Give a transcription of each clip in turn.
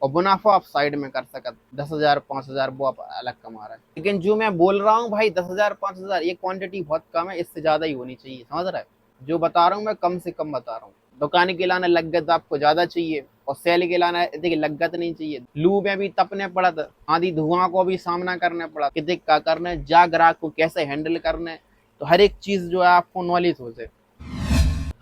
और मुनाफा आप साइड में कर सकत 10,000 5,000 वो आप अलग कमा रहे हैं। लेकिन जो मैं बोल रहा हूँ भाई 10,000 5,000 ये क्वांटिटी बहुत कम है, इससे ज्यादा ही होनी चाहिए, समझ रहा है। जो बता रहा हूँ मैं कम से कम बता रहा हूँ। दुकान के लाना लगत आपको ज्यादा चाहिए और सेल के लाना देखिए लगत नहीं चाहिए। लू में भी तपने पड़त, आंधी धुआं को भी सामना करना पड़ा कि देख क्या करना जा ग्राहक को कैसे हैंडल करना है। तो हर एक चीज जो है आपको नॉलेज हो जाए।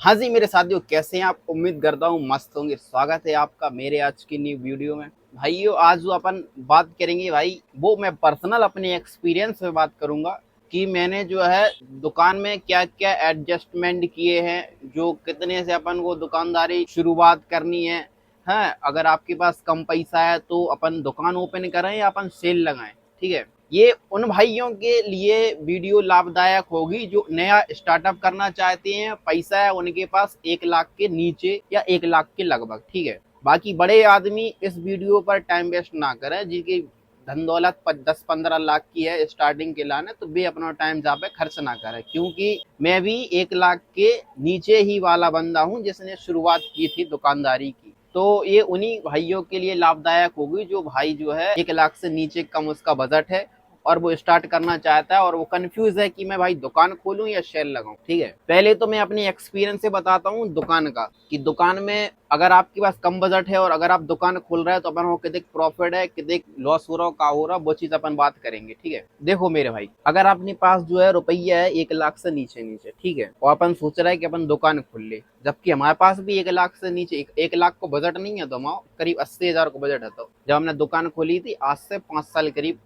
हाँ जी मेरे साथियों, कैसे हैं आप? उम्मीद करता हूँ मस्त होंगे। स्वागत है आपका मेरे आज की न्यू वीडियो में। भाइयों आज जो अपन बात करेंगे भाई, वो मैं पर्सनल अपने एक्सपीरियंस में बात करूंगा कि मैंने जो है दुकान में क्या क्या एडजस्टमेंट किए हैं, जो कितने से अपन को दुकानदारी शुरुआत करनी है। हाँ, अगर आपके पास कम पैसा है तो अपन दुकान ओपन करें या अपन सेल लगाएं, ठीक है। ये उन भाइयों के लिए वीडियो लाभदायक होगी जो नया स्टार्टअप करना चाहते हैं, पैसा है उनके पास 1 लाख के नीचे या 1 लाख के लगभग, ठीक है। बाकी बड़े आदमी इस वीडियो पर टाइम वेस्ट ना करें, जिनकी धन दौलत 10-15 लाख की है स्टार्टिंग के लाने, तो वे अपना टाइम जहाँ पे खर्च ना करें, क्योंकि मैं भी 1 लाख के नीचे ही वाला बंदा हूँ जिसने शुरुआत की थी दुकानदारी की। तो ये उन्हीं भाइयों के लिए लाभदायक होगी जो भाई जो है 1 लाख से नीचे कम उसका बजट है और वो स्टार्ट करना चाहता है और वो कंफ्यूज है कि मैं भाई दुकान खोलूं या शेयर लगाऊं, ठीक है। पहले तो मैं अपनी एक्सपीरियंस से बताता हूँ दुकान का, कि दुकान में अगर आपके पास कम बजट है और अगर आप दुकान खोल रहे हैं तो अपन को कितने प्रॉफिट है, कितने लॉस हो रहा हो, क्या हो रहा, वो चीज अपन बात करेंगे, ठीक है। देखो मेरे भाई, अगर अपने पास जो है रुपया है 1 लाख से नीचे नीचे, ठीक है, और अपन सोच रहे हैं कि अपन दुकान खोल ले, जबकि हमारे पास भी 1 लाख से नीचे 1 लाख को बजट नहीं है, तो हम करीब 80,000 को बजट है। तो जब हमने दुकान खोली थी आज से 5 साल करीब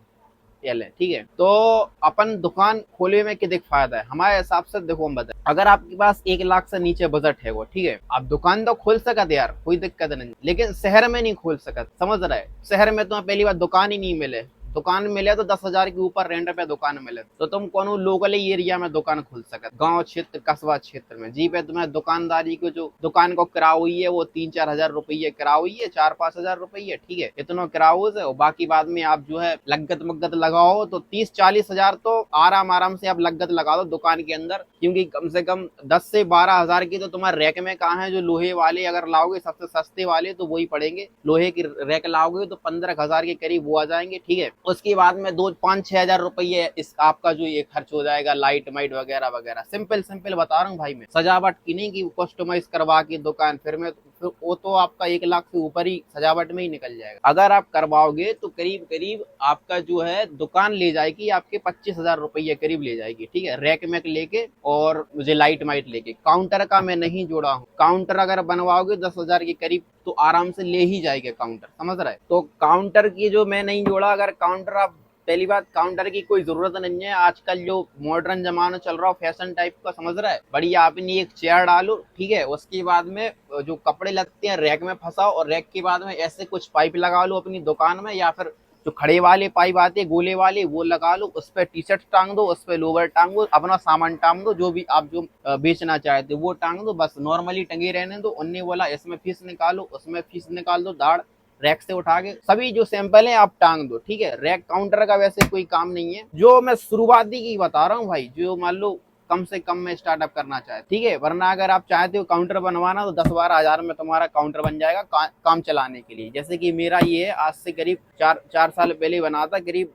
पहले, ठीक है। तो अपन दुकान खोले में कितने फायदा है हमारे हिसाब से, देखो हम बताए, अगर आपके पास 1 लाख से नीचे बजट है वो, ठीक है, आप दुकान तो खोल सकते यार, कोई दिक्कत नहीं, लेकिन शहर में नहीं खोल सकते, समझ रहे। शहर में तुम्हें पहली बार दुकान ही नहीं मिले, दुकान मिले तो 10,000 के ऊपर रेंट पे दुकान मिले तो तुम कौन लोकल एरिया में दुकान खोल सकते, गांव क्षेत्र कस्बा क्षेत्र में, जी पे तुम्हें दुकानदारी को जो दुकान को किराया हुई है वो 3-4 हजार रुपये किराया हुई है, 4-5 हजार रुपये, ठीक है, इतना किराया है। और बाकी बाद में आप जो है लगत मगत लगाओ तो 30-40 हजार तो आराम आराम से आप लगत लगा दो दुकान के अंदर, क्योंकि कम से कम 10 से 12 हजार की तो तुम्हारे रैक में कहाँ है। जो लोहे वाले अगर लाओगे सबसे सस्ते वाले तो वही पड़ेंगे, लोहे की रैक लाओगे तो 15,000 के करीब वो आ जाएंगे, ठीक है। उसके बाद में 2-5-6 हजार रुपये इस आपका जो ये खर्च हो जाएगा, लाइट माइट वगैरह वगैरह। सिंपल सिंपल बता रहा हूँ भाई, मैं सजावट की नहीं कि कस्टमाइज करवा के दुकान, फिर वो तो आपका 1 लाख से ऊपर ही सजावट में ही निकल जाएगा। अगर आप करवाओगे तो करीब करीब आपका जो है दुकान ले जाएगी आपके 25,000 रुपये करीब ले जाएगी, ठीक है, रैक में लेके और मुझे लाइट माइट लेके। काउंटर का मैं नहीं जोड़ा हूँ, काउंटर अगर बनवाओगे 10,000 के करीब तो आराम से ले ही जाएगा काउंटर, समझ रहा है। तो काउंटर की जो मैं नहीं जोड़ा, अगर काउंटर आप, पहली बात काउंटर की कोई जरूरत नहीं है, आजकल जो मॉडर्न जमाना चल रहा है फैशन टाइप का, समझ रहा है, बढ़िया अपनी एक चेयर डालो, ठीक है, उसके बाद में जो कपड़े लगते हैं रैक में फंसाओ और रैक के बाद में ऐसे कुछ पाइप लगा लो अपनी दुकान में, या फिर जो खड़े वाले पाइप आते हैं गोले वाले वो लगा लो, उस पर टी शर्ट टांग दो, उस पर लोवर टांग दो, अपना सामान टांग दो, जो भी आप जो बेचना चाहते हो वो टांग दो, बस नॉर्मली टंगे रहने दो। उनने बोला इसमें फीस निकालो, उसमें फीस निकाल दो, दाढ़ रैक से उठा के सभी जो सैंपल है आप टांग दो, ठीक है। रैक काउंटर का वैसे कोई काम नहीं है, जो मैं शुरुआती की बता रहा हूँ भाई, जो मान लो कम से कम में स्टार्टअप करना चाहे, ठीक है। वरना अगर आप चाहते हो काउंटर बनवाना तो 10-12 हजार में तुम्हारा काउंटर बन जाएगा काम चलाने के लिए। जैसे कि मेरा ये है, आज से करीब 4 साल पहले बना था, करीब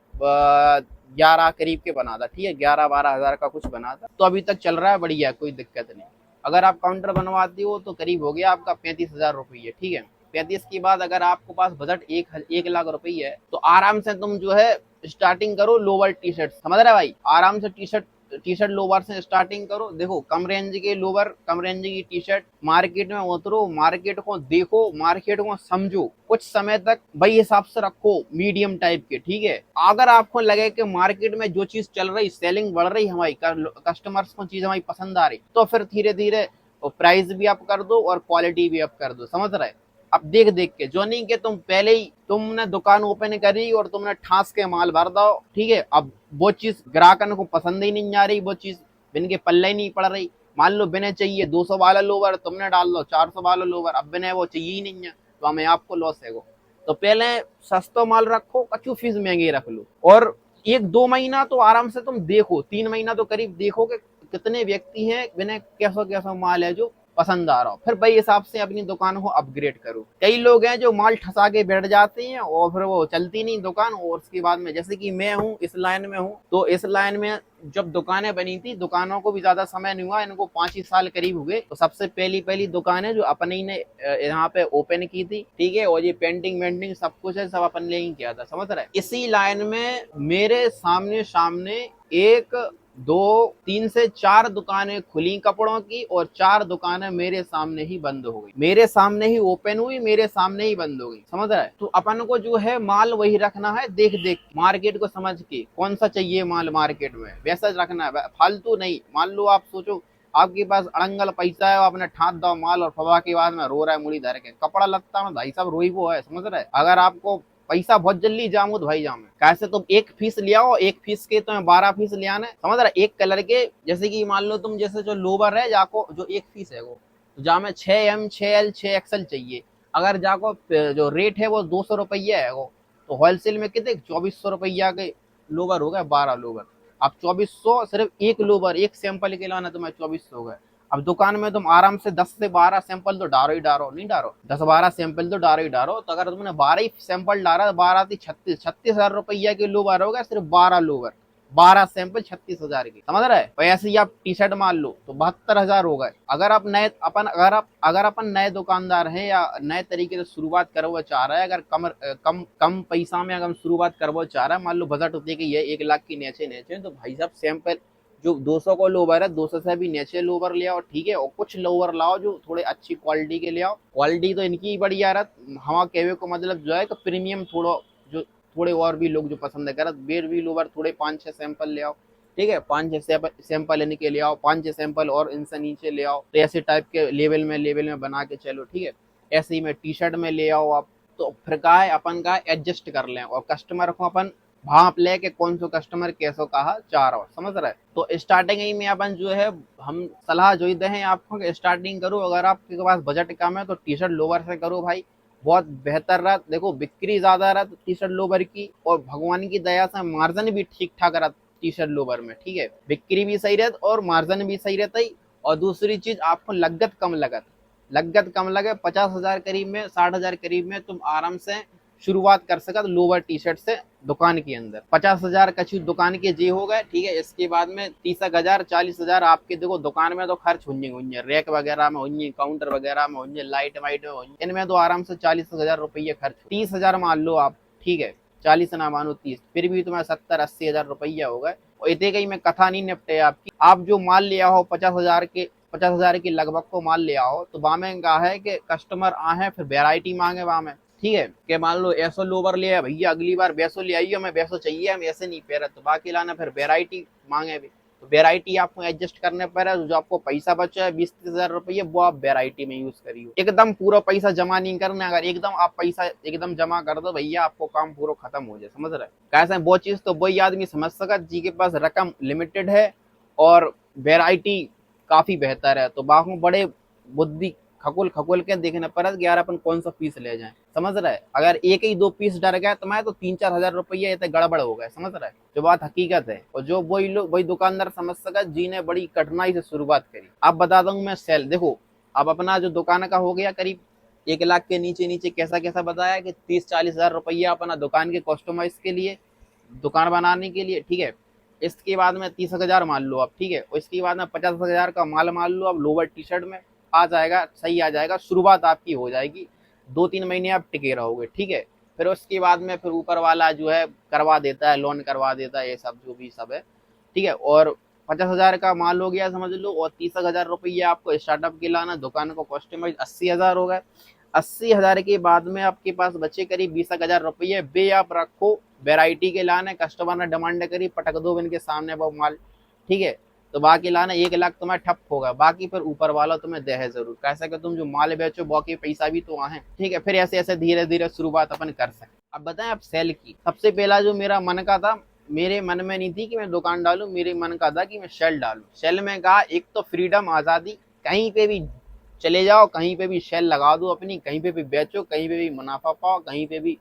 11 करीब के बना था, ठीक है, 11-12 हजार का कुछ बना था, तो अभी तक चल रहा है बढ़िया, कोई दिक्कत नहीं। अगर आप काउंटर बनवाती हो तो करीब हो गया आपका 35,000 रुपये, ठीक है। 35 के बाद अगर आपके पास बजट 1 लाख रुपये है तो आराम से तुम जो है स्टार्टिंग करो लोअर टी शर्ट, समझ रहे भाई, आराम से टी शर्ट लोवर से स्टार्टिंग करो। देखो कम रेंज के लोवर, कम रेंज की टी शर्ट, मार्केट में उतरो, मार्केट को देखो, मार्केट को समझो, कुछ समय तक भाई हिसाब से रखो मीडियम टाइप के, ठीक है। अगर आपको लगे कि मार्केट में जो चीज चल रही, सेलिंग बढ़ रही, हमारी कस्टमर्स को चीज हमारी पसंद आ रही, तो फिर धीरे धीरे प्राइस भी अप कर दो और क्वालिटी भी अप कर दो, समझ रहे। अब देख देख के, जो नहीं कि तुम पहले ही तुमने दुकान ओपन करी और तुमने ठास के माल भर दो, ठीक है, अब वो चीज ग्राहकन को पसंद ही नहीं आ रही, वो चीज बिन के पल्ले ही नहीं पड़ रही। मान लो बिना चाहिए 200 वाला लोवर, तुमने डाल दो 400 वाला लोवर, अब बिना वो चाहिए ही नहीं है, तो हमें आपको लॉस है वो। तो पहले सस्ता माल रखो, कच्चू फीस महंगी रख लो, और 1-2 महीना तो आराम से तुम देखो, 3 महीना तो करीब देखो कि कितने व्यक्ति हैं बिना कैसा कैसा माल है जो पसंद आ रहा हो, फिर वही हिसाब से अपनी दुकान को अपग्रेड करो। कई लोग हैं जो माल ठसा के बैठ जाते हैं और फिर वो चलती नहीं दुकान, और उसके बाद में, जैसे कि मैं हूँ इस लाइन में हूँ, तो इस लाइन में जब दुकानें बनी थी, दुकानों को भी ज्यादा समय नहीं हुआ, इनको 5 ही साल करीब हुए। तो सबसे पहली पहली दुकान है जो अपने ही ने यहाँ पे ओपन की थी, ठीक है। और ये पेंटिंग वेंटिंग सब कुछ है, सब अपन ने ही किया था, समझ रहे। इसी लाइन में मेरे सामने सामने एक, दो, तीन से चार दुकानें खुली कपड़ों की, और चार दुकानें मेरे सामने ही बंद हो गई, मेरे सामने ही ओपन हुई, मेरे सामने ही बंद हो गई, समझ रहा है। तो अपन को जो है माल वही रखना है, देख देख मार्केट को समझ के कौन सा चाहिए माल मार्केट में, वैसा रखना है, फालतू नहीं। मान लो आप सोचो आपके पास अड़ंगल पैसा है, आपने ठात दो माल और फवा के बाद में रो रहा है मुड़ी धर के, कपड़ा लगता में भाई साहब रोई वो है, समझ रहा है। अगर आपको पैसा बहुत जल्दी जामू तो भाई जामे, कैसे तुम एक पीस ले आओ, एक पीस के तुम्हें 12 पीस ले आने, समझ रहा। एक कलर के, जैसे कि मान लो तुम, जैसे जो लोवर है जाको जो एक पीस है वो, तो जामे 6M 6L 6XL चाहिए। अगर जाको जो रेट है वो 200 रुपया है वो, तो होलसेल में कितने 2400 रुपया के लोवर हो गए, 12 लोवर। अब 2400 सिर्फ एक लोवर, एक सैंपल के लाना तुम्हें 2400 हो गए। अब दुकान में तुम आराम से 10 से 12 सैंपल तो डारो ही डारो, नहीं डारो 10-12 सैंपल तो डारो ही डारो। तो अगर तुमने 12 ही सैंपल डाला, 12 थी 36 हजार रुपया के लोवर हो गए, सिर्फ 12 लोवर, 12 सैंपल 36 हजार की, समझ रहे हैं। ऐसे ही आप टी शर्ट मान लो तो 72 हजार हो गए। अगर आप नए अपन अगर अपन नए दुकानदार हैं या नए तरीके से शुरुआत करवा चाह रहा है, अगर कम कम पैसा में अगर शुरुआत करवा चाह रहा है, मान लो बजट होती है कि ये 1 लाख की नीचे नीचे, तो भाई साहब सैंपल जो 200 को लोवर है, 200 से भी नीचे लोवर ले आओ, ठीक है। और कुछ लोवर लाओ जो थोड़े अच्छी क्वालिटी के ले आओ, क्वालिटी तो इनकी बढ़िया रहा। हमारा कहने को मतलब जो है कि प्रीमियम थोड़ा, जो थोड़े और भी लोग जो पसंद करत, बेर भी लोवर थोड़े 5-6 सैंपल ले आओ, ठीक है। 5-6 सैंपल इनके ले आओ, 5-6 सैंपल और इनसे नीचे ले आओ, तो ऐसे टाइप के लेवल में बना के चलो, ठीक है। ऐसे ही में टी शर्ट में ले आओ आप, तो फिर का है अपन का एडजस्ट कर लें, और कस्टमर को अपन भाप ले के कौन सो कस्टमर कैसो कहा चाह रहा हो, समझ रहे। तो स्टार्टिंग ही में अपन जो है, हम सलाह जो दे हैं आपको कि स्टार्टिंग करो, अगर आपके पास बजट कम है तो टी शर्ट लोवर से करो भाई, बहुत बेहतर रहा। देखो बिक्री ज्यादा रहा टी शर्ट लोवर की, और भगवान की दया से मार्जिन भी ठीक ठाक रहा टी शर्ट लोवर में, ठीक है। बिक्री भी सही रहता और मार्जिन भी सही रहता ही। और दूसरी चीज, आपको लागत कम लगे, 50 हजार करीब में, 60 हजार करीब में तुम आराम से शुरुआत कर सका लोवर टी शर्ट से दुकान के अंदर। 50 हजार कछु दुकान के जी हो गए, ठीक है। इसके बाद में 30 हजार 40 हजार आपके देखो दुकान में तो खर्च होंगे, रैक वगैरह में होंगे, काउंटर वगैरह में होंगे, लाइट वाइट में होंगे, इनमें तो आराम से 40 हजार रुपये खर्च। 30 हजार मान लो आप, ठीक है, 40 ना मानो 30, फिर भी तुम्हें 70-80 हजार रुपया हो गए। और इतने कहीं में कथा नहीं निपटे आपकी। आप जो माल लिया हो 50 हजार के लगभग को माल ले आओ, तो वहां में कहा है कि कस्टमर आए फिर वेराइटी मांगे वहां में, ठीक है। कि मान लो ऐसो लोवर ले आया भैया, अगली बार वैसो ले आइए, हमें वैसो चाहिए, हम ऐसे नहीं पह रहे, तो बाकी लाना फिर वेराइटी मांगे भी, तो वेराइटी आपको एडजस्ट करने पर जो आपको पैसा बचा है 20-30 हजार रुपये, वो आप वेराइटी में यूज करिए। एकदम पूरा पैसा जमा नहीं करना, अगर एकदम आप पैसा एकदम जमा कर दो भैया, आपको काम पूरा खत्म हो जाए, समझ रहे। कैसे वो चीज तो वही आदमी समझ सका जी के पास रकम लिमिटेड है और वेराइटी काफी बेहतर है, तो बाकी बड़े बुद्धि खकुल खकुल के देखने पर यार अपन कौन सा पीस ले जाए, समझ रहा है। अगर एक ही 2 पीस डर गया तो मैं तो 3-4 हजार रुपये इतने गड़बड़ हो गए, समझ रहा है, जो बात हकीकत है। और जो वही लोग, वही दुकानदार समझ सका जिन्हें बड़ी कठिनाई से शुरुआत करी। अब बता दूं मैं सेल, देखो अब अपना जो दुकान का हो गया करीब 1 लाख के नीचे नीचे, कैसा कैसा बताया कि 30-40 हजार रुपया अपना दुकान के कस्टमाइज के लिए, दुकान बनाने के लिए, ठीक है। इसके बाद में 30 हजार मान लो आप, ठीक है। और इसके बाद में 50 हजार का माल मान लो आप लोवर टी शर्ट में, आ जाएगा, सही आ जाएगा, शुरुआत आपकी हो जाएगी। 2-3 महीने आप टिके रहोगे, ठीक है। फिर उसके बाद में फिर ऊपर वाला जो है करवा देता है, लोन करवा देता है, ये सब जो भी सब है, ठीक है। और 50 हजार का माल हो गया समझ लो, और 30 हजार रुपये आपको स्टार्टअप के लाना, दुकान को कस्टमाइज 80 हजार हो गए। 80 हजार के बाद में आपके पास बचे करीब 20 हजार रुपये, बे आप रखो वेराइटी के लाने, कस्टमर ने डिमांड करी, पटक दो इनके सामने वो माल, ठीक है। तो बाकी लाना 1 लाख तुम्हें ठप होगा, बाकी फिर ऊपर वाला तुम्हें दे है जरूर, कैसा कि तुम जो माल बेचो बाकी पैसा भी तो आए, ठीक है। फिर ऐसे ऐसे धीरे धीरे शुरुआत अपन कर सकते। अब बताएं आप सेल की, सबसे पहला जो मेरा मन का था, मेरे मन में नहीं थी कि मैं दुकान डालूं, मेरे मन का था कि मैं सेल डालूं। सेल में कहा एक तो फ्रीडम, आजादी, कहीं पे भी चले जाओ, कहीं पे भी सेल लगा दो अपनी, कहीं पे भी बेचो, कहीं पे भी मुनाफा पाओ, कहीं पे भी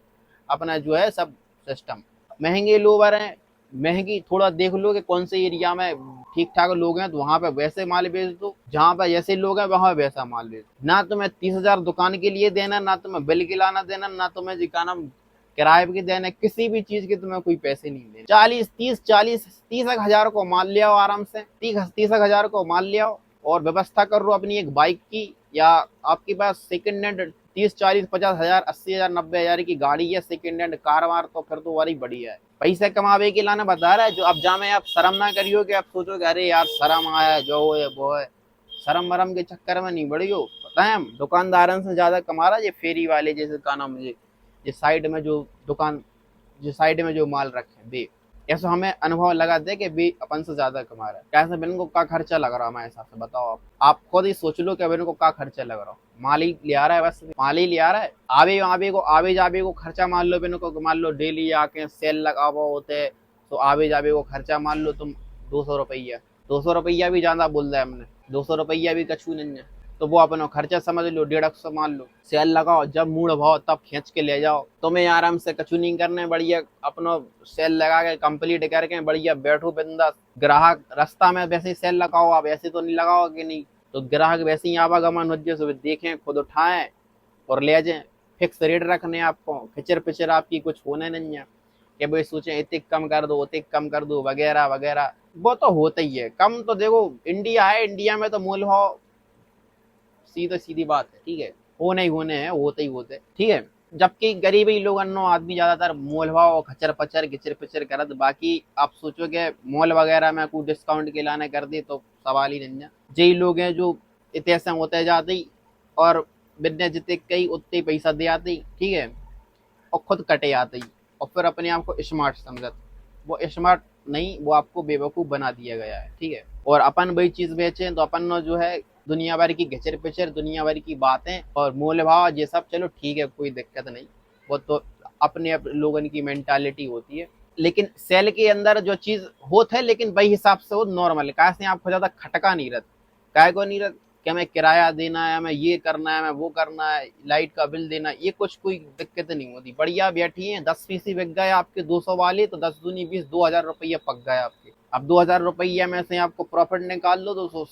अपना जो है सब सिस्टम। महंगे लोवर हैं, महंगी थोड़ा देख लो कि कौन से एरिया में ठीक ठाक लोग हैं तो वहां पे वैसे माल बेच दो, जहां पे जैसे लोग हैं वहां वैसा माल बेच दो। ना तुम्हें 30,000 दुकान के लिए देना, ना तुम्हें बिल गिलाना देना, ना तुम्हें जी का नाम किराए पे देना, किसी भी चीज के तुम्हें कोई पैसे नहीं देने। 40 30 40 30 हजार को माल ले आओ आराम से, 30 हजार को माल ले आओ और व्यवस्था कर लो अपनी एक बाइक की, या आपके पास सेकंड हैंड 30 40 50 हजार 80 हजार 90 हजार की गाड़ी है सेकंड हैंड कार वार, तो फिर तो वारी बढ़िया है। पैसे कमावे के लाने बता रहा है जो। अब जामे आप शर्म ना करियो कि आप सोचो कि अरे यार शर्म आया जो है वो है, शर्म मरम के चक्कर में नहीं बढ़ी हो। पता है हम दुकानदारन से ज्यादा कमा रहा है ये फेरी वाले जैसे का नाम मुझे, ये साइड में जो दुकान, जो साइड में जो माल रखे बे, ऐसा हमें अनुभव लगा दे कि बे अपन से ज्यादा कमा रहा है। कैसे बिन को क्या खर्चा लग रहा है हमारे हिसाब से, बताओ आप खुद ही सोच लो कि बिन को क्या खर्चा लग रहा हो। माल ही ले आ रहा है, बस माल ही ले आ रहा है। आवे जावे को खर्चा मान लो बिन को, मान लो डेली आके सेल लगावो होते तो आवे जावे को खर्चा मान लो तुम 200 रुपया। 200 रुपया भी ज्यादा बोल रहा है हमने, 200 रुपया भी कछू नहीं है। तो वो अपना खर्चा समझ लो 150 मान लो। सेल लगाओ, जब मूड भाव तब खींच के ले जाओ। तुम्हें आराम से कछु नहीं करना है, बढ़िया अपना सेल लगा के कंप्लीट करके बढ़िया बैठो बिंदास। ग्राहक रास्ता में वैसे ही सेल लगाओ, आप ऐसे तो नहीं लगाओ कि नहीं, तो ग्राहक वैसे ही आवागमन हो जाए, देखें खुद उठाएं और ले जाएं। फिक्स रेट रखने आपको, खिचर पिचर आपकी कुछ होने नहीं है कि भाई सोचे इतने कम कर दो उतने कम कर दो वगैरह वगैरह, वो तो होता ही है। कम तो देखो इंडिया है, इंडिया में तो मूल भाव सीधी बात है, ठीक है, होने ही होने हैं, होते ही होते, ठीक है। जबकि गरीबी लोग अन्नो आदमी ज्यादातर मोल भाव खचर पचर घिचर पिचर करत। बाकी आप सोचोगे मॉल वगैरह में कोई डिस्काउंट के लाने कर दे तो सवाल ही नहीं है। यही लोग हैं जो इतने होते जाते ही और बिन्ने जितने कई उतने पैसा दे आते ही, ठीक है, और खुद कटे आते ही, और फिर अपने आप को स्मार्ट समझत। वो स्मार्ट नहीं, वो आपको बेवकूफ बना दिया गया है, ठीक है। और अपन वही चीज बेचे तो अपन जो है दुनिया भर की घिचर पिचर, दुनिया भर की बातें और मोल भाव ये सब, चलो ठीक है कोई दिक्कत नहीं, वो तो अपने लोगों की मेंटालिटी होती है। लेकिन सेल के अंदर जो चीज होता है, लेकिन वही हिसाब से वो नॉर्मल है। कैसे आपको ज्यादा खटका नहीं रहता, काय को नहीं रहता कि हमें किराया देना है, हमें ये करना है, हमें वो करना है, लाइट का बिल देना है, ये कुछ कोई दिक्कत नहीं होती। बढ़िया बैठी है, 10 फीसी बिक गए आपके 200 वाले तो 10 दूनी 20, 2,000 रुपया पक गए आपके। अब 2,000 रुपया में से आपको प्रॉफिट निकाल लो तो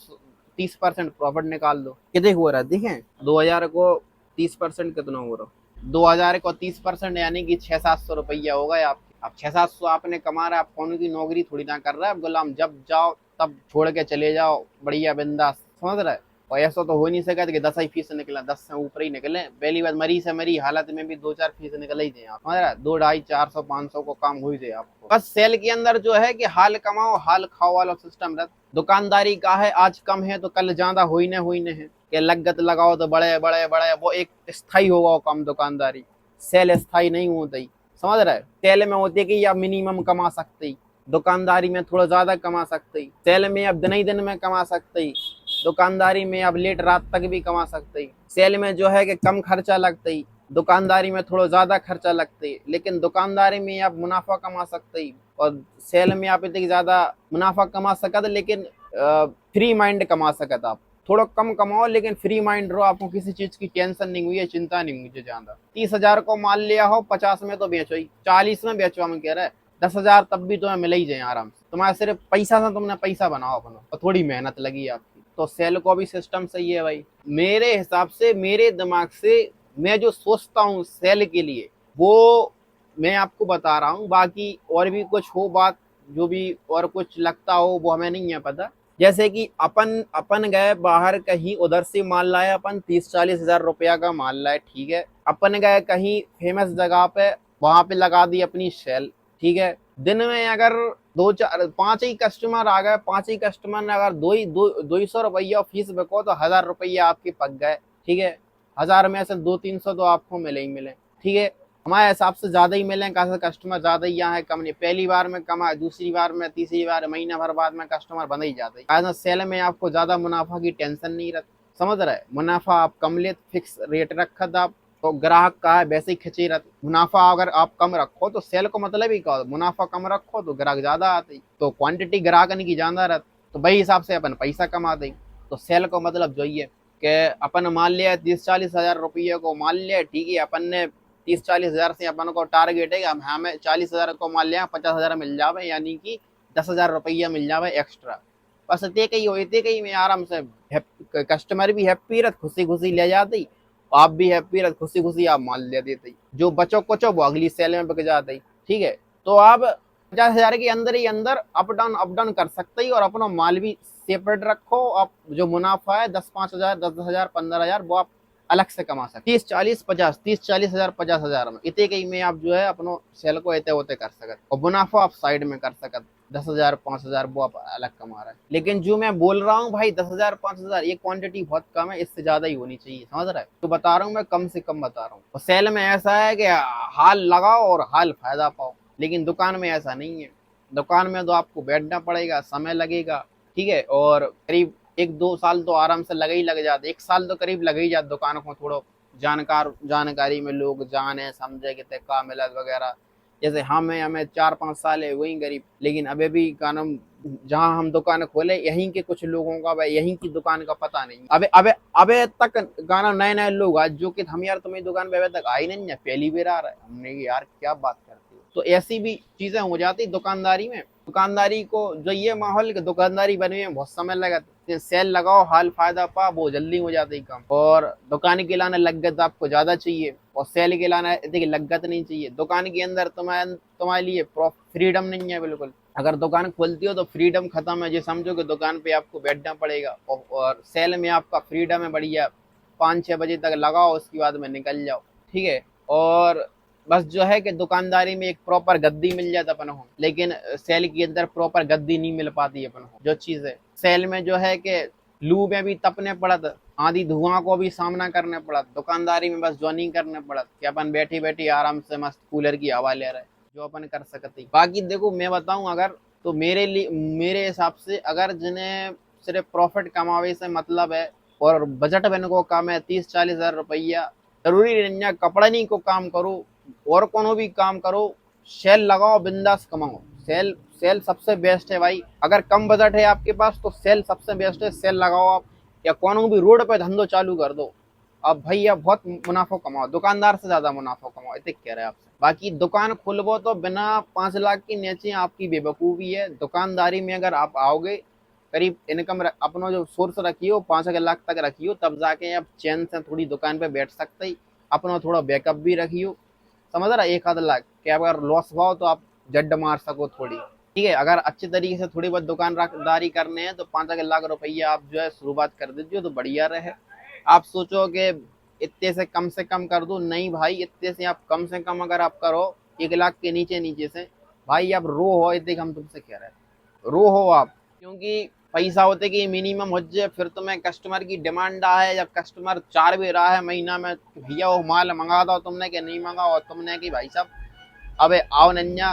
30% प्रॉफिट निकाल दो, कितने हो रहा है देखें। 2,000 को 30% कितना हो रहा, 2,000 को 30% यानी कि 600-700 रुपया हो गए आपके। अब 600-700 आपने कमा रहा है, आप कौन की नौकरी थोड़ी ना कर रहा है, गुलाम जब जाओ तब छोड़ के चले जाओ, बढ़िया बिंदास, समझ रहा है। और ऐसा तो हो नहीं सका कि 10 ही फीस निकला, 10 से ऊपर ही निकले। पहली बात मरी से मरी हालत में भी 2-4 फीस निकल ही दे आप, समझ रहा है, 2 250 400 500 को काम हो ही दे आपको। बस सेल के अंदर जो है कि हाल कमाओ हाल खाओ वाला सिस्टम रहता। दुकानदारी का है, आज कम है तो कल ज्यादा हो ही न है कि लगत लगाओ तो बड़े बड़े बड़े, वो एक स्थायी होगा वो कम दुकानदारी। सेल स्थायी नहीं होती, समझ रहा है। सेल में होती है कि आप मिनिमम कमा सकते, दुकानदारी में थोड़ा ज्यादा कमा सकते, सेल में अब दिन ही दिन में कमा सकते, दुकानदारी में अब लेट रात तक भी कमा सकते। सेल में जो है कि कम खर्चा लगते, दुकानदारी में थोड़ा ज्यादा खर्चा लगते, लेकिन दुकानदारी में आप मुनाफा कमा सकते और सेल में आप इतनी ज्यादा मुनाफा कमा सकत, लेकिन फ्री माइंड कमा सकत। आप थोड़ा कम कमाओ लेकिन फ्री माइंड रहो, आपको किसी चीज की टेंशन नहीं हुई है, चिंता नहीं हुई ज्यादा। 30,000 को माल लिया हो, 50 में तो बेचो ही, 40 में बेचो, हम कह रहे हैं 10,000 तब भी तुम्हें मिल ही जाए आराम से। तुम्हारा सिर्फ पैसा से तुमने पैसा बनाओ अपना, और थोड़ी मेहनत लगी आपकी। तो सेल को भी सिस्टम सही है भाई मेरे हिसाब से, मेरे दिमाग से मैं जो सोचता हूँ सेल के लिए वो मैं आपको बता रहा हूँ। बाकी और भी कुछ हो बात, जो भी और कुछ लगता हो वो हमें नहीं है पता। जैसे कि अपन गए बाहर कहीं, उधर से माल लाए अपन 30-40 हजार रुपया का माल लाए, ठीक है। अपन गए कहीं फेमस जगह पे, वहां पे लगा दी अपनी सेल, ठीक है। दिन में अगर 2-4-5 ही कस्टमर आ गए, 5 ही कस्टमर ने अगर 200 रुपया फीस बिको तो 1,000 रुपया आपके पक गए, ठीक है। 1,000 में से 200-300 तो आपको मिले ही मिले, ठीक है। हमारे हिसाब से ज्यादा ही मिले, कस्टमर ज्यादा ही यहाँ है, कम नहीं। पहली बार में कमा, दूसरी बार में, तीसरी बार, महीना भर बाद में कस्टमर बंद ही जाते हैं। सेल में आपको ज्यादा मुनाफा की टेंशन नहीं रहती, समझ रहे। मुनाफा आप कम ले, फिक्स रेट रखत आप, तो ग्राहक का है वैसे ही खिंचे रहते। मुनाफा अगर आप कम रखो तो सेल को मतलब ही क्या, मुनाफा कम रखो तो ग्राहक ज्यादा आते, तो क्वांटिटी ग्राहक की ज्यादा रहती, तो वही हिसाब से अपन पैसा कमा दे। तो सेल को मतलब जो है कि अपन मान लिया 30-40 हजार रुपये को मान लिया, ठीक है। अपन ने 30-40 हजार से अपन को टारगेट है कि हमें 40 हजार को मान लिया 50 हजार मिल जावे, यानी कि 10 हजार रुपया मिल जावे एक्स्ट्रा, बस इतने कहीं में आराम से कस्टमर भी हैप्पी रहत, खुशी खुशी ले जाते, आप भी हैप्पी रहत, खुशी खुशी आप माल ले देते, जो बचो कुचो वो अगली सेल में बिक जाते। ठीक है, तो आप 50,000 के अंदर ही अंदर अप डाउन कर सकते ही, और अपना माल भी सेपरेट रखो। आप जो मुनाफा है 10-5 हजार, 10,000, 15,000 वो आप अलग से कमा सकते। 30-40-50, 30-40 हजार, 50,000 में इतने कहीं में आप जो है अपनो सेल को एते होते कर सकते, और मुनाफा आप साइड में कर सकते। 10,000, 5,000 वो आप अलग कमा रहे हैं। लेकिन जो मैं बोल रहा हूँ भाई 10,000, 5,000 ये क्वांटिटी बहुत कम है, इससे ज्यादा ही होनी चाहिए, समझ रहा है। तो बता रहा हूँ मैं, कम से कम बता रहा हूँ। और सेल में ऐसा है कि हाल लगाओ और हाल फायदा पाओ, लेकिन दुकान में ऐसा नहीं है। दुकान में तो आपको बैठना पड़ेगा, समय लगेगा। ठीक है, और करीब 1-2 साल तो आराम से लगे ही लग जाते, 1 साल तो करीब लगे ही जाते दुकान को थोड़ा जानकारी में लोग जाने समझे कि का मिलत वगैरह। जैसे हमें 4-5 साल है वही गरीब, लेकिन अभी भी कानम जहाँ हम दुकान खोले यहीं के कुछ लोगों का भाई यहीं की दुकान का पता नहीं। अबे अबे अबे तक गाना नए नए लोग आज जो कि हम यार तुम्हें दुकान पे अभी तक आई नहीं है, पहली बार आ रहा है। हमने यार क्या बात करती हो। तो ऐसी भी चीजें हो जाती दुकानदारी में। दुकानदारी को जो ये माहौल की दुकानदारी बनी है बहुत समय लगा, सेल लगाओ हाल फायदा पा, वो जल्दी हो जाती काम। और दुकान के लाने लगत आपको ज्यादा चाहिए, और सेल के लाना देखिए लगत नहीं चाहिए। दुकान के अंदर तुम्हारे लिए फ्रीडम नहीं है बिल्कुल। अगर दुकान खोलती हो तो फ्रीडम खत्म है, जो समझो कि दुकान पे आपको बैठना पड़ेगा। और सेल में आपका फ्रीडम है बढ़िया, 5-6 बजे तक लगाओ, उसके बाद में निकल जाओ। ठीक है, और बस जो है कि दुकानदारी में एक प्रॉपर गद्दी मिल जाता अपन को, लेकिन सेल के अंदर प्रॉपर गद्दी नहीं मिल पाती अपन को। जो चीज है सेल में जो है कि लू में भी तपने पड़त, आंधी धुआं को भी सामना करने पड़त। दुकानदारी में बस जो नहीं करने पड़त कि अपन बैठी बैठी आराम से मस्त कूलर की हवा ले रहे, जो अपन कर सकते। बाकी देखो मैं बताऊं अगर, तो मेरे हिसाब से अगर जिन्हें सिर्फ प्रॉफिट कमावे से मतलब है और बजट बन को काम है 30-40 हजार रुपया, जरूरी नहीं है कपड़ा नहीं को काम करो और कोनो भी काम करो, सेल लगाओ बिंदास कमाओ। सेल सेल सबसे बेस्ट है भाई। अगर कम बजट है आपके पास तो सेल सबसे बेस्ट है, सेल लगाओ आप, या कोनो भी रोड पे धंधो चालू कर दो। अब भैया बहुत मुनाफा कमाओ, दुकानदार से ज्यादा मुनाफा कमाओ, इतने कह रहे हैं आपसे। बाकी दुकान खुलबो तो बिना 5 लाख की नीचे आपकी बेवकूफी है। दुकानदारी में अगर आप आओगे, करीब इनकम अपना जो सोर्स रखियो 5 लाख तक रखियो, तब जाके आप चैन से थोड़ी दुकान पे बैठ सकते ही। अपना थोड़ा बैकअप भी रखियो, समझ रहा, 1-आध लाख के अगर लॉस हुआ तो आप जड्ड मार सको थोड़ी। ठीक है, अगर अच्छे तरीके से थोड़ी बहुत दुकानदारी करने हैं तो 5 लाख रुपया आप जो है शुरुआत कर दीजिए तो बढ़िया रहे। आप सोचो कि इतने से कम कर दो, नहीं भाई, इतने से आप कम से कम अगर आप करो 1 लाख के नीचे नीचे से, भाई आप रो हो, इतने हम तुमसे कह रहे हैं रो हो आप। क्योंकि पैसा होते कि मिनिमम हो जाए, फिर तुम्हें कस्टमर की डिमांड है, जब कस्टमर चार भी रहा है महीना में भैया वो माल मंगा दो तुमने कि नहीं मंगा, और तुमने कि भाई साहब अबे आओ नन्या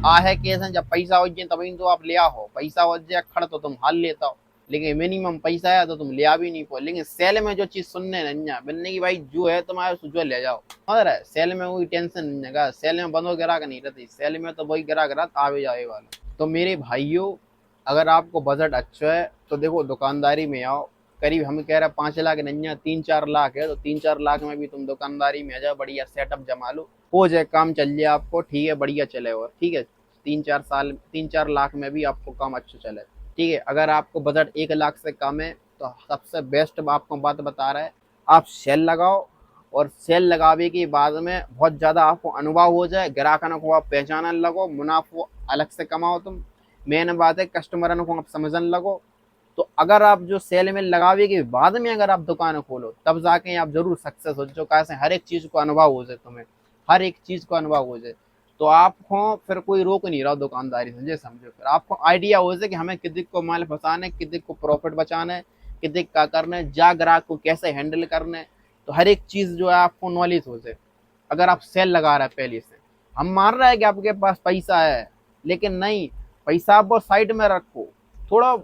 आ है कैसे, जब पैसा हो जाए तभी तो आप ले आओ, पैसा हो जाए खड़ तो तुम हाल लेता हो, लेकिन मिनिमम पैसा है तो तुम ले आ भी नहीं पाओ। लेकिन सेल में जो चीज सुनने नन्या बनने की भाई जो है तुम्हारे जो ले जाओ, समझ रहा है। सेल में कोई टेंशन नहीं है, सेल में बंदो गिरा नहीं रहती, सेल में तो वही गिरा आवे जाए वाला। तो मेरे भाइयों अगर आपको बजट अच्छा है तो देखो दुकानदारी में आओ। करीब हम कह रहे हैं 5 लाख नहीं है, 3-4 लाख है, तो 3-4 लाख में भी तुम दुकानदारी में आ जाओ, बढ़िया सेटअप जमा लो, हो जाए काम, चल जाए आपको। ठीक है, बढ़िया चले, और ठीक है 3-4 लाख में भी आपको काम अच्छा चले। ठीक है, अगर आपको बजट 1 लाख से कम है तो सबसे बेस्ट आपको बात बता रहा है, आप सेल लगाओ। और सेल लगावे के बाद में बहुत ज्यादा आपको अनुभव हो जाए, ग्राहकों को आप पहचानने लगो, मुनाफा अलग से कमाओ तुम। मेन बात है कस्टमर को आप समझने लगो। तो अगर आप जो सेल में लगावे के बाद में अगर आप दुकान खोलो तब जाके आप जरूर सक्सेस हो जाओ, कैसे हर एक चीज को अनुभव हो जाए, तुम्हें हर एक चीज को अनुभव हो जाए, तो आपको फिर कोई रोक नहीं रहा दुकानदारी से, ये समझो। फिर आपको आइडिया हो जाए कि हमें कितने को माल फंसाना है, कितने को प्रॉफिट बचाना है, कितने का करना है, जा ग्राहक को कैसे हैंडल करना है, तो हर एक चीज जो है आपको नॉलेज हो जाए। अगर आप सेल लगा रहे हैं पहले से, हम मान रहे हैं कि आपके पास पैसा है, लेकिन नहीं, पैसा आप वो साइड में रखो, थोड़ा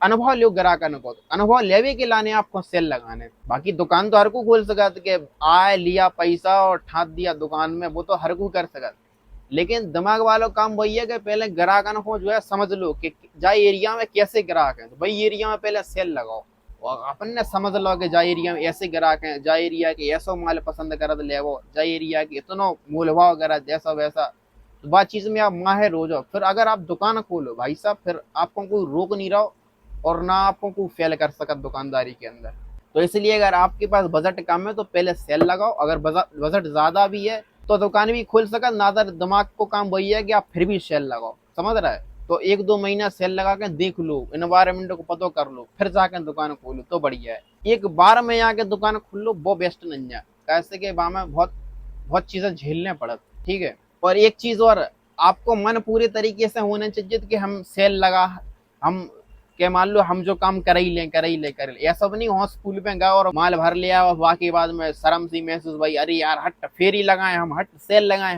अनुभव लो ग्राहक को, अनुभव लेवे के लाने आपको सेल लगाने। बाकी दुकान तो हर को खोल सकत कि आए लिया पैसा और ठात दिया दुकान में, वो तो हर को कर सकत, लेकिन दिमाग वालों काम वही है कि पहले ग्राहक को जो है समझ लो कि जाए एरिया में कैसे ग्राहक है, तो भाई एरिया में पहले सेल लगाओ, और अपन ने समझ लो कि जाए एरिया में ऐसे ग्राहक हैं, जाए एरिया के ऐसा माल पसंद करत ले, वो जाए एरिया के इतना मूल भाव करत जैसा वैसा, तो बात चीज में आप माहिर हो जाओ। फिर अगर आप दुकान खोलो भाई साहब, फिर आपको कोई रोक नहीं रहा, और ना आपको फेल कर सकत दुकानदारी के अंदर। तो इसलिए अगर आपके पास बजट कम है तो पहले सेल लगाओ, अगर बजट ज्यादा भी है तो दुकान भी खोल सकत ना। दिमाग को काम वही है कि आप फिर भी सेल लगाओ, समझ रहा है। तो 1-2 महीना सेल लगा के देख लो, इन्वायरमेंट को पता कर लो, फिर जाके दुकान खोलो तो बढ़िया है। एक बार में आके दुकान खोल लो वो बेस्ट नहीं है, कैसे कि वहां में बहुत बहुत चीजें झेलने पड़त, ठीक है। और एक चीज और, आपको मन पूरे तरीके से होना चाहिए कि हम सेल लगा, हम के मान लो हम जो काम कर ही ले ऐसा भी नहीं हो स्कूल में गए और माल भर लिया और बाकी बाद में शर्म सी महसूस भाई, अरे यार हट फेरी लगाए हम, हट सेल लगाए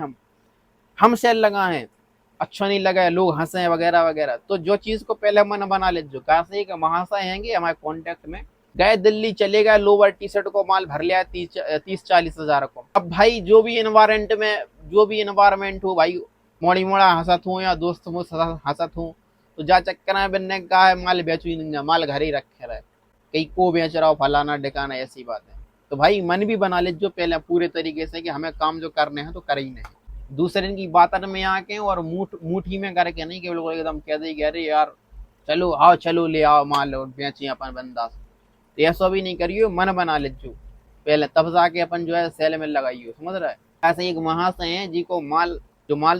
हम सेल लगाए, अच्छा नहीं लगा, लोग हंसे वगैरह वगैरह। तो जो चीज को पहले मन बना ले, जो कैसे कि महाशय हैंगे हमारे कॉन्टेक्ट में, गए दिल्ली चले गए, लोअर टी शर्ट को माल भर लिया 30-40 हजार को। अब भाई जो भी इन्वायरमेंट हो भाई, मोड़ी मोड़ा हंसत हूँ या दोस्त हंसत हूँ, तो जा चक्कर में बनने का है माल बेचू ही नहीं, माल घर ही रखे रहे, कहीं को बेच रहा हो फलाना ढिकाना, ऐसी बात है। तो भाई मन भी बना ले जो पहले पूरे तरीके से कि हमें काम जो करने हैं तो कर ही नहीं, दूसरे की बातन में आके और मुठी में करके नहीं, केवल एकदम कह दे कि अरे यार चलो आओ, चलो ले आओ माल और बेची अपन बंदा। तो ऐसा भी नहीं करियो, मन बना ले जो पहले, तब जाके अपन जो है सेल में लगाइयो, समझ रहा है। ऐसे एक महाशय है जी को माल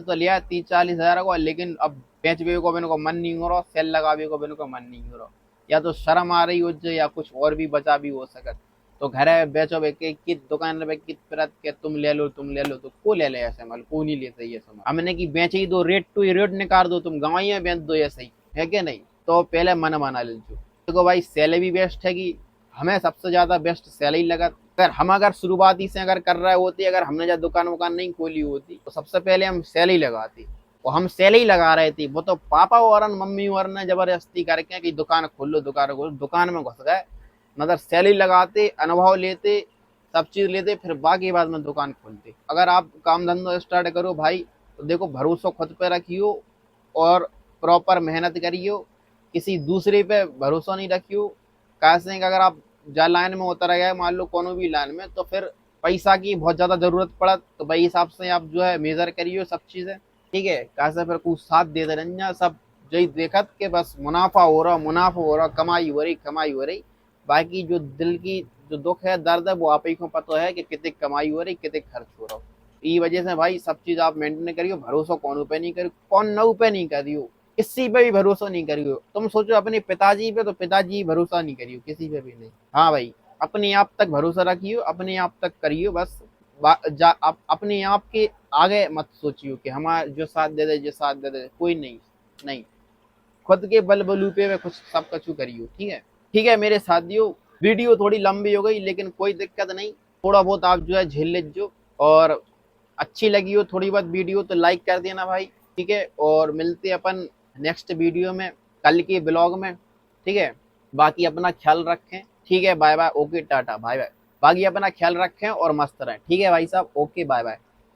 तो लिया 30-40 हजार को, लेकिन अब बेचवे को बिन को मन नहीं हो रहा, सेल लगावे को बिन को मन नहीं हो रहा, या तो शर्म आ रही हो या कुछ और भी बचा भी हो सकत। तो घर है बेचो के कित दुकान पे कित परत के तुम ले लो तो को ले ले ऐसे माल को नहीं लेते ये सामान, हमने की बेचे ही दो, रेट टू रेट निकाल दो, तुम गाँव में बेच दो, ऐसे ही है कि नहीं। तो पहले मन बना ले जो देखो भाई, सेल भी बेस्ट है कि हमें सबसे ज्यादा बेस्ट सेल ही लगा। अगर शुरुआती से अगर कर रहे होती, अगर हमने जब दुकान वुकान नहीं खोली होती तो सबसे पहले हम सेल ही लगाती, और हम सेल ही लगा रहे थे। वो तो पापा और मम्मी और ने जबरदस्ती करके कि दुकान खोल लो, दुकान में घुस गए, मगर सेल ही लगाते, अनुभव लेते, सब चीज लेते, फिर बाकी बाद में दुकान खोलते। अगर आप काम धंधा स्टार्ट करो भाई तो देखो भरोसा खुद पे रखियो और प्रॉपर मेहनत करियो, किसी दूसरे पे भरोसा नहीं रखियो। कैसे कि अगर आप जा लाइन में उतर गए, मान लो कोनो भी लाइन में, तो फिर पैसा की बहुत ज्यादा जरूरत पड़त, तो भाई हिसाब से आप जो है मेजर करियो सब चीजें, ठीक है। कैसे फिर कुछ साथ दे दे सब जय देखत के बस मुनाफा हो रहा, कमाई हो रही, बाकी जो दिल की जो दुख है, दर्द है, वो आप ही को पता है कि कितनी कमाई हो रही, कितने खर्च हो रहा। ई वजह से भाई सब चीज आप मेंटेन करियो, भरोसा कौन पे नहीं करियो, कौन नौ पे नहीं करियो, किसी पे भी भरोसा नहीं करियो। तुम सोचो अपने पिताजी पे, तो पिताजी भरोसा नहीं करियो, किसी पे भी नहीं। हाँ भाई, अपने आप तक भरोसा रखियो, अपने आप तक करियो बस। अपने आप के आगे मत सोचियो कि हमारा जो साथ दे दे, कोई नहीं नहीं, खुद के बल बलूपे में कुछ सब कछु करियो, ठीक है मेरे साथियों। वीडियो थोड़ी लंबी हो गई लेकिन कोई दिक्कत नहीं, थोड़ा बहुत आप जो है झेल लीजिए, और अच्छी लगी हो थोड़ी बहुत वीडियो तो लाइक कर देना भाई, ठीक है। और मिलते अपन नेक्स्ट वीडियो में, कल के ब्लॉग में, ठीक है। बाकी अपना ख्याल रखें, ठीक है, bye bye, okay tata bye bye. बाकी अपना ख्याल रखें और मस्त रहें, ठीक है भाई साहब, ओके बाय बाय।